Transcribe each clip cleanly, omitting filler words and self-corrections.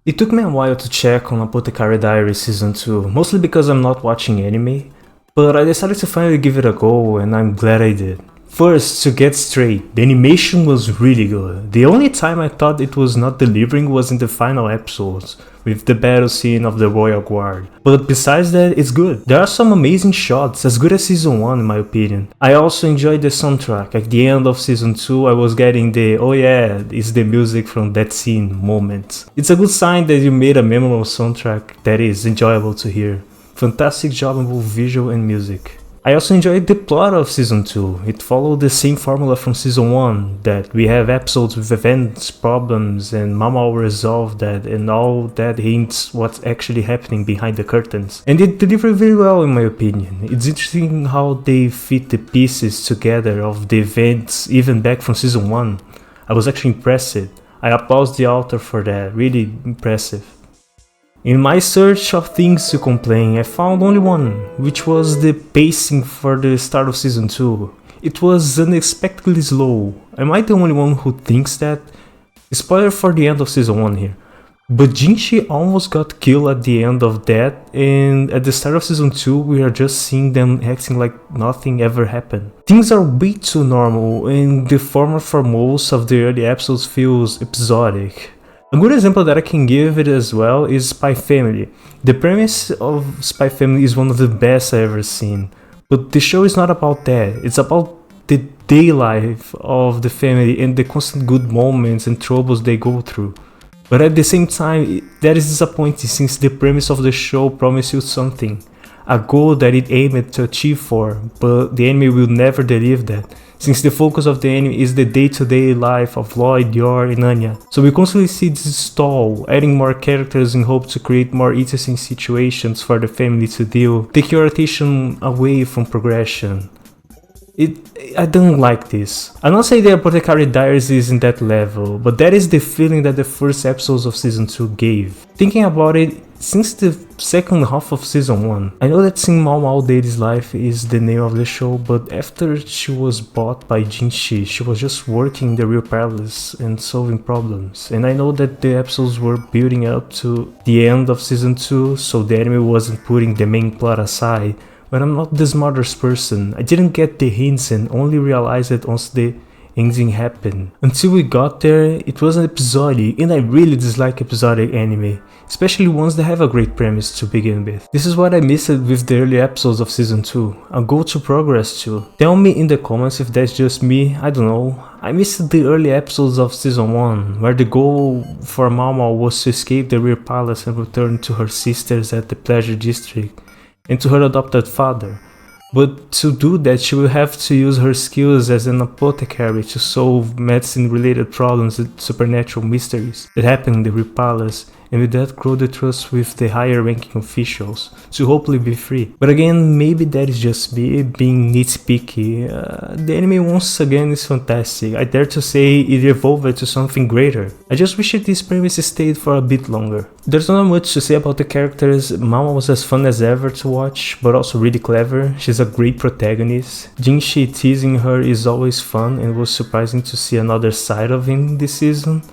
It took me a while to check on Apothecary Diaries Season 2, mostly because I'm not watching anime, but I decided to finally give it a go and I'm glad I did. First, to get straight, the animation was really good. The only time I thought it was not delivering was in the final episodes, with the battle scene of the Royal Guard. But besides that, it's good. There are some amazing shots, as good as Season 1 in my opinion. I also enjoyed the soundtrack. At the end of Season 2, I was getting the "oh yeah, it's the music from that scene" moment. It's a good sign that you made a memorable soundtrack that is enjoyable to hear. Fantastic job on both visual and music. I also enjoyed the plot of Season 2. It followed the same formula from Season 1, that we have episodes with events, problems, and Mama will resolve that, and all that hints what's actually happening behind the curtains. And it delivered very well in my opinion. It's interesting how they fit the pieces together of the events even back from Season 1. I was actually impressed. I applaud the author for that, really impressive. In my search of things to complain, I found only one, which was the pacing for the start of Season 2. It was unexpectedly slow. Am I the only one who thinks that? Spoiler for the end of Season 1 here. But Jinshi almost got killed at the end of that, and at the start of Season 2 we are just seeing them acting like nothing ever happened. Things are way too normal, and the format for most of the early episodes feels episodic. A good example that I can give it as well is Spy Family. The premise of Spy Family is one of the best I've ever seen, but the show is not about that. It's about the day life of the family and the constant good moments and troubles they go through. But at the same time, that is disappointing since the premise of the show promised you something, a goal that it aimed to achieve for, but the anime will never deliver that, since the focus of the anime is the day-to-day life of Lloyd, Yor, and Anya. So we constantly see this stall, adding more characters in hope to create more interesting situations for the family to deal, take your attention away from progression. I don't like this. I'm not saying the Apothecary Diaries is in that level, but that is the feeling that the first episodes of Season 2 gave. Thinking about it, since the second half of Season 1, I know that seeing Mao Mao Daily's life is the name of the show, but after she was bought by Jinshi, she was just working in the real palace and solving problems. And I know that the episodes were building up to the end of Season 2, so the anime wasn't putting the main plot aside. But I'm not the smartest person. I didn't get the hints and only realized it once the ending happened. Until we got there, it was an episodic, and I really dislike episodic anime, especially ones that have a great premise to begin with. This is what I missed with the early episodes of Season 2, a goal to progress to. Tell me in the comments if that's just me, I don't know. I missed the early episodes of Season 1, where the goal for Mama was to escape the real palace and return to her sisters at the Pleasure District, and to her adopted father. But to do that, she will have to use her skills as an apothecary to solve medicine-related problems and supernatural mysteries that happen in the real palace, and with that grow the trust with the higher-ranking officials, to hopefully be free. But again, maybe that is just me being nitpicky. The anime once again is fantastic. I dare to say it evolved to something greater. I just wish that this premise stayed for a bit longer. There's not much to say about the characters. Mama was as fun as ever to watch, but also really clever. She's a great protagonist. Jinshi teasing her is always fun, and was surprising to see another side of him this season.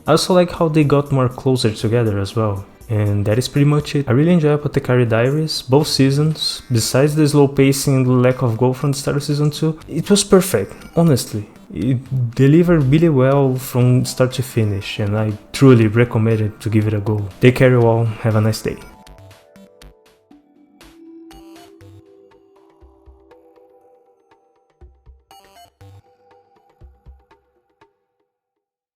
I also like how they got more closer together as well. And that is pretty much it. I really enjoy Apothecary Diaries, both seasons. Besides the slow pacing and the lack of goal from the start of Season 2, it was perfect, honestly. It delivered really well from start to finish, and I truly recommend it to give it a go. Take care you all, have a nice day.